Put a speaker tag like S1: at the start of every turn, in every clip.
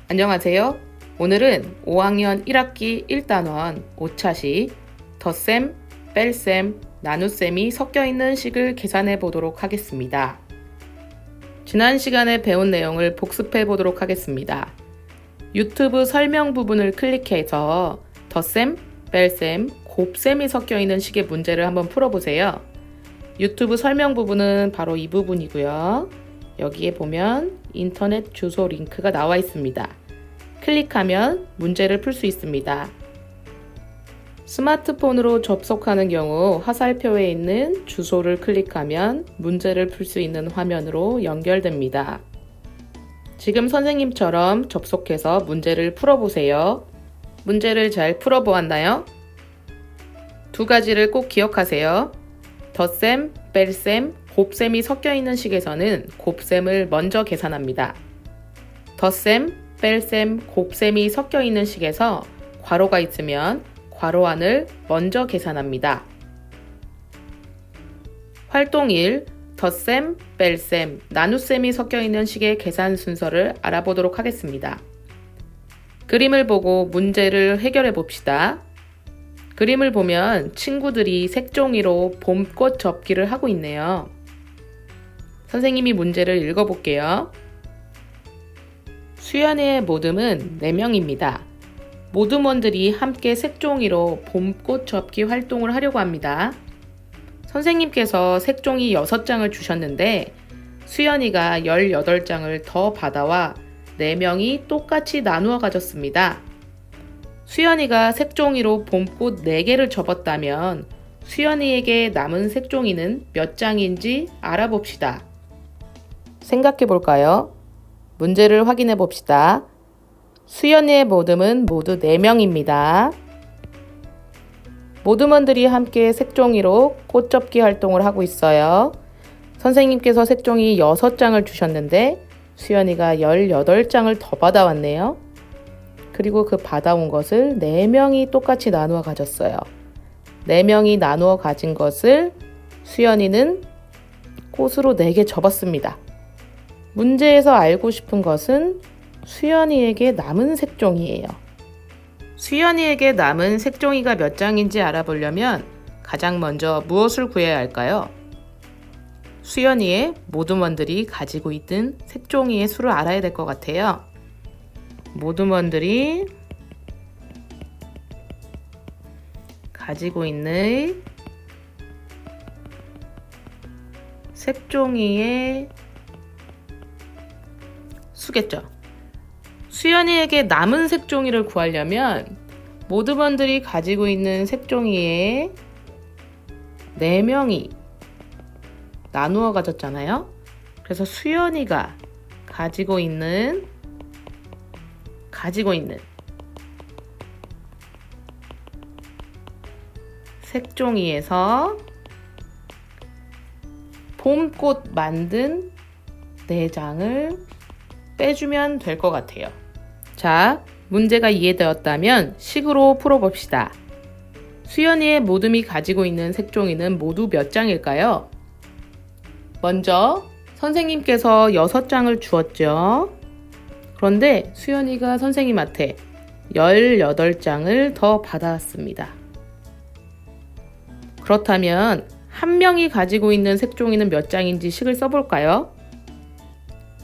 S1: 안녕하세요. 오늘은 5학년 1학기 1단원 5차식 덧셈, 뺄셈, 나눗셈이 섞여 있는 식을 계산해 보도록 하겠습니다. 지난 시간에 배운 내용을 복습해 보도록 하겠습니다. 유튜브 설명 부분을 클릭해서 덧셈, 뺄셈, 곱셈이 섞여 있는 식의 문제를 한번 풀어보세요. 유튜브 설명 부분은 바로 이 부분이고요. 여기에 보면 인터넷 주소 링크가 나와 있습니다. 클릭하면 문제를 풀 수 있습니다. 스마트폰으로 접속하는 경우 화살표에 있는 주소를 클릭하면 문제를 풀 수 있는 화면으로 연결됩니다. 지금 선생님처럼 접속해서 문제를 풀어보세요. 문제를 잘 풀어보았나요? 두 가지를 꼭 기억하세요. 덧셈, 뺄셈, 곱셈이 섞여 있는 식에서는 곱셈을 먼저 계산합니다. 덧셈, 뺄셈, 곱셈이 섞여 있는 식에서 괄호가 있으면 괄호 안을 먼저 계산합니다. 활동 1, 덧셈, 뺄셈, 나눗셈이 섞여 있는 식의 계산 순서를 알아보도록 하겠습니다. 그림을 보고 문제를 해결해 봅시다. 그림을 보면 친구들이 색종이로 봄꽃 접기를 하고 있네요. 선생님이 문제를 읽어볼게요. 수연이의 모듬은 4명입니다. 모듬원들이 함께 색종이로 봄꽃 접기 활동을 하려고 합니다. 선생님께서 색종이 6장을 주셨는데 수연이가 18장을 더 받아와 4명이 똑같이 나누어 가졌습니다. 수연이가 색종이로 봄꽃 4개를 접었다면 수연이에게 남은 색종이는 몇 장인지 알아봅시다. 생각해 볼까요? 문제를 확인해 봅시다. 수연이의 모듬은 모두 4명입니다. 모듬원들이 함께 색종이로 꽃접기 활동을 하고 있어요. 선생님께서 색종이 6장을 주셨는데 수연이가 18장을 더 받아왔네요. 그리고 그 받아온 것을 4명이 똑같이 나누어 가졌어요. 4명이 나누어 가진 것을 수연이는 꽃으로 4개 접었습니다. 문제에서 알고 싶은 것은 수연이에게 남은 색종이에요. 수연이에게 남은 색종이가 몇 장인지 알아보려면 가장 먼저 무엇을 구해야 할까요? 수연이의 모듬원들이 가지고 있는 색종이의 수를 알아야 될 것 같아요. 모듬원들이 가지고 있는 색종이의 수겠죠. 수연이에게 남은 색종이를 구하려면 모듬원들이 가지고 있는 색종이의 4명이 나누어 가졌잖아요. 그래서 수연이가 가지고 있는 색종이에서 봄꽃 만든 4장을 빼주면 될 것 같아요. 자, 문제가 이해되었다면 식으로 풀어봅시다. 수연이의 모듬이 가지고 있는 색종이는 모두 몇 장일까요? 먼저 선생님께서 6장을 주었죠. 그런데 수연이가 선생님한테 18장을 더 받아왔습니다. 그렇다면 한 명이 가지고 있는 색종이는 몇 장인지 식을 써볼까요?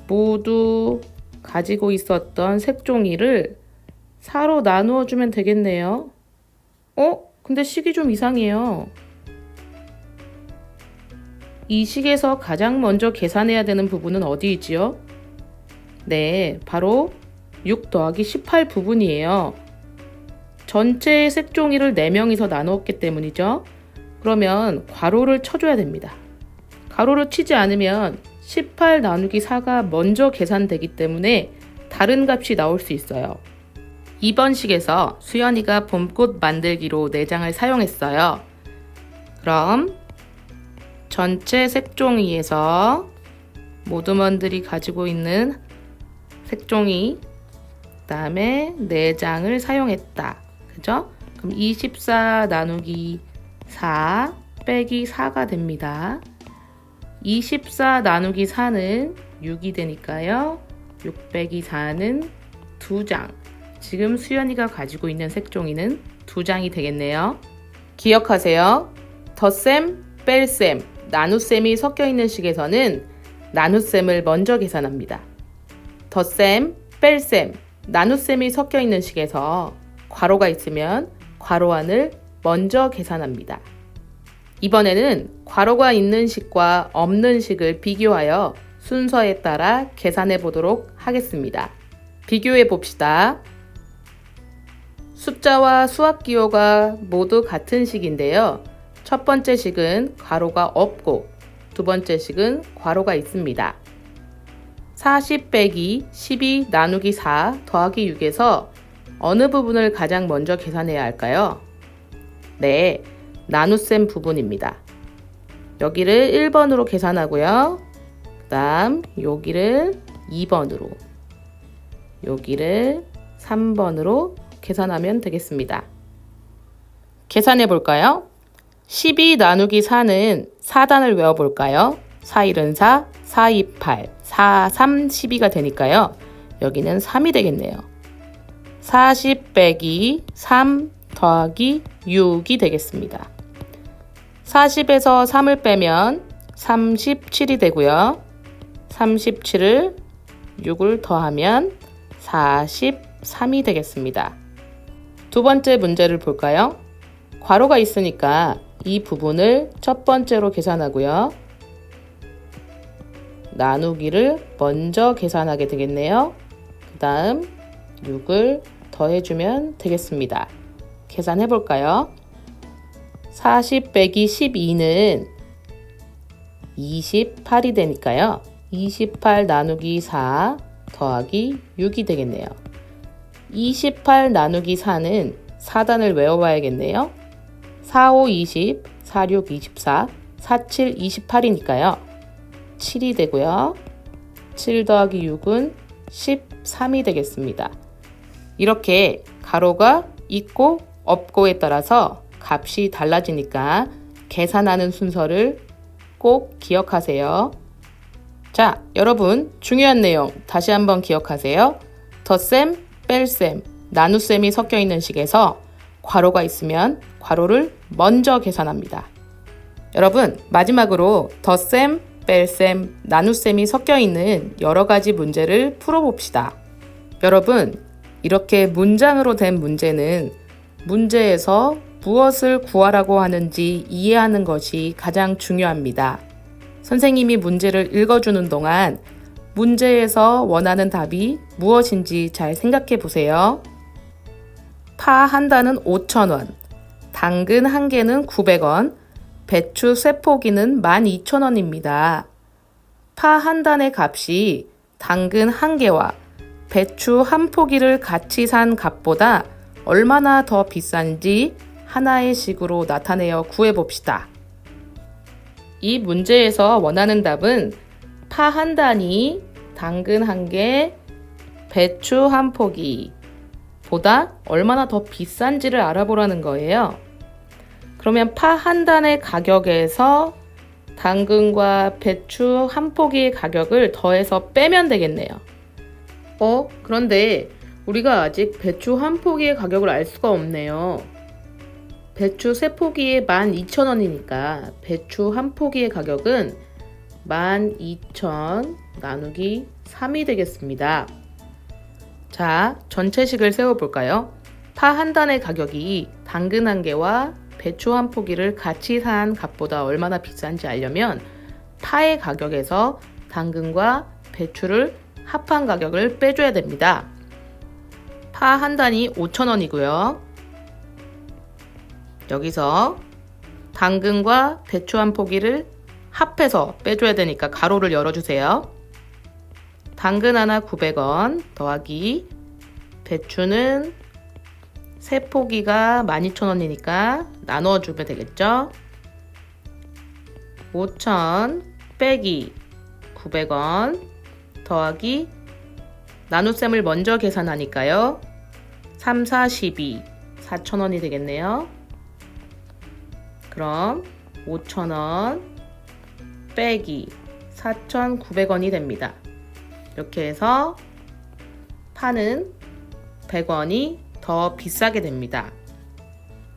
S1: 모두 가지고 있었던 색종이를 4로 나누어 주면 되겠네요. 근데 식이 좀 이상해요. 이 식에서 가장 먼저 계산해야 되는 부분은 어디이지요? 네, 바로 6 더하기 18 부분이에요. 전체 색종이를 4명이서 나누었기 때문이죠. 그러면 괄호를 쳐줘야 됩니다. 가로를 치지 않으면 18 나누기 4가 먼저 계산되기 때문에 다른 값이 나올 수 있어요. 이번 식에서 수연이가 봄꽃 만들기로 4장을 사용했어요. 그럼 전체 색종이에서 모듬원들이 가지고 있는 색종이 그다음에 4장을 사용했다. 그죠? 그럼 24 나누기 4 빼기 4가 됩니다. 24 나누기 4는 6이 되니까요. 6 빼기 4는 2장. 지금 수연이가 가지고 있는 색종이는 2장이 되겠네요. 기억하세요. 덧셈, 뺄셈, 나눗셈이 섞여 있는 식에서는 나눗셈을 먼저 계산합니다. 덧셈, 뺄셈, 나눗셈이 섞여 있는 식에서 괄호가 있으면 괄호 안을 먼저 계산합니다. 이번에는 괄호가 있는 식과 없는 식을 비교하여 순서에 따라 계산해 보도록 하겠습니다. 비교해 봅시다. 숫자와 수학 기호가 모두 같은 식인데요. 첫 번째 식은 괄호가 없고 두 번째 식은 괄호가 있습니다. 40 빼기 12 나누기 4 더하기 6에서 어느 부분을 가장 먼저 계산해야 할까요? 네, 나눗셈 부분입니다. 여기를 1번으로 계산하고요. 그 다음 여기를 2번으로, 여기를 3번으로 계산하면 되겠습니다. 계산해 볼까요? 12 나누기 4는 4단을 외워볼까요? 4, 1은 4, 4, 2, 8, 4, 3, 12가 되니까요. 여기는 3이 되겠네요. 40 빼기 3 더하기 6이 되겠습니다. 40에서 3을 빼면 37이 되고요. 37을 6을 더하면 43이 되겠습니다. 두 번째 문제를 볼까요? 괄호가 있으니까 이 부분을 첫 번째로 계산하고요. 나누기를 먼저 계산하게 되겠네요. 그 다음 6을 더해주면 되겠습니다. 계산해 볼까요? 40 빼기 12는 28이 되니까요. 28 나누기 4 더하기 6이 되겠네요. 28 나누기 4는 4단을 외워봐야겠네요. 4, 5, 20, 4, 6, 24, 4, 7, 28이니까요. 7이 되고요. 7 더하기 6은 13이 되겠습니다. 이렇게 가로가 있고 없고에 따라서 값이 달라지니까 계산하는 순서를 꼭 기억하세요. 자, 여러분 중요한 내용 다시 한번 기억하세요. 덧셈, 뺄셈, 나눗셈이 섞여 있는 식에서 괄호가 있으면 괄호를 먼저 계산합니다. 여러분 마지막으로 덧셈, 뺄셈, 나눗셈이 섞여 있는 여러 가지 문제를 풀어봅시다. 여러분 이렇게 문장으로 된 문제는 문제에서 무엇을 구하라고 하는지 이해하는 것이 가장 중요합니다. 선생님이 문제를 읽어주는 동안 문제에서 원하는 답이 무엇인지 잘 생각해 보세요. 파 한 단은 5,000원, 당근 한 개는 900원, 배추 세 포기는 12,000원입니다. 파 한 단의 값이 당근 한 개와 배추 한 포기를 같이 산 값보다 얼마나 더 비싼지 하나의 식으로 나타내어 구해봅시다. 이 문제에서 원하는 답은 파 한 단이 당근 한 개, 배추 한 포기 보다 얼마나 더 비싼지를 알아보라는 거예요. 그러면 파 한 단의 가격에서 당근과 배추 한 포기의 가격을 더해서 빼면 되겠네요. 그런데 우리가 아직 배추 한 포기의 가격을 알 수가 없네요. 배추 세 포기에 12,000원이니까 배추 한 포기의 가격은 12,000 나누기 3이 되겠습니다. 자, 전체식을 세워볼까요? 파 한 단의 가격이 당근 한 개와 배추 한 포기를 같이 산 값보다 얼마나 비싼지 알려면 파의 가격에서 당근과 배추를 합한 가격을 빼줘야 됩니다. 파 한 단이 5,000원이고요. 여기서 당근과 배추 한 포기를 합해서 빼줘야 되니까 가로를 열어주세요. 당근 하나 900원 더하기 배추는 세 포기가 12,000원이니까 나누어주면 되겠죠. 5,000 빼기 900원 더하기 나눗셈을 먼저 계산하니까요. 3, 4, 12 4,000원이 되겠네요. 그럼 5,000원 빼기 4,900원이 됩니다. 이렇게 해서 파는 100원이 더 비싸게 됩니다.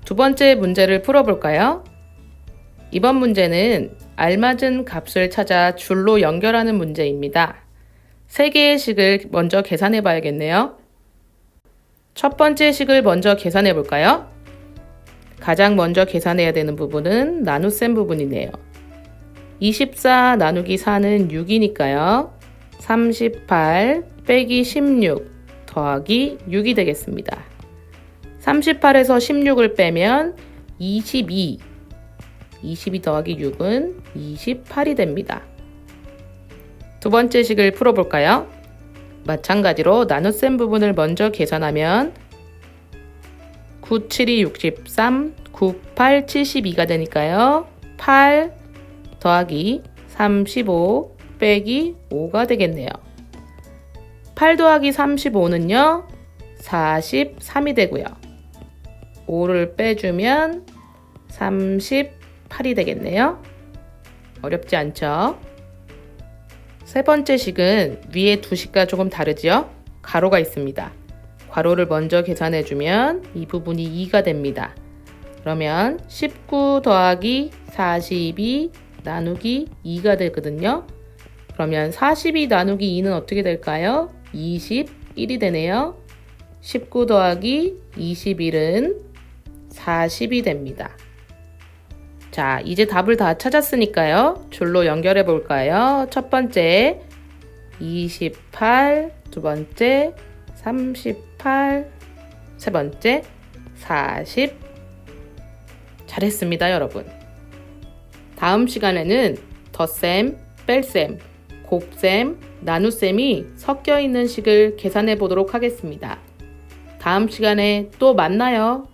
S1: 두 번째 문제를 풀어볼까요? 이번 문제는 알맞은 값을 찾아 줄로 연결하는 문제입니다. 3개의 식을 먼저 계산해 봐야겠네요. 첫 번째 식을 먼저 계산해 볼까요? 가장 먼저 계산해야 되는 부분은 나눗셈 부분이네요. 24 나누기 4는 6이니까요. 38 빼기 16 더하기 6이 되겠습니다. 38에서 16을 빼면 22 더하기 6은 28이 됩니다. 두 번째 식을 풀어볼까요? 마찬가지로 나눗셈 부분을 먼저 계산하면 9, 7이 63, 9, 8, 72가 되니까요. 8 더하기 35 빼기 5가 되겠네요. 8 더하기 35는요. 43이 되고요. 5를 빼주면 38이 되겠네요. 어렵지 않죠? 세 번째 식은 위에 두 식과 조금 다르죠? 가로가 있습니다. 괄호를 먼저 계산해주면 이 부분이 2가 됩니다. 그러면 19 더하기 42 나누기 2가 되거든요. 그러면 42 나누기 2는 어떻게 될까요? 21이 되네요. 19 더하기 21은 40이 됩니다. 자, 이제 답을 다 찾았으니까요. 줄로 연결해 볼까요? 첫 번째 28, 두 번째 38, 세 번째 40. 잘했습니다, 여러분. 다음 시간에는 덧셈, 뺄셈, 곱셈, 나눗셈이 섞여 있는 식을 계산해 보도록 하겠습니다. 다음 시간에 또 만나요.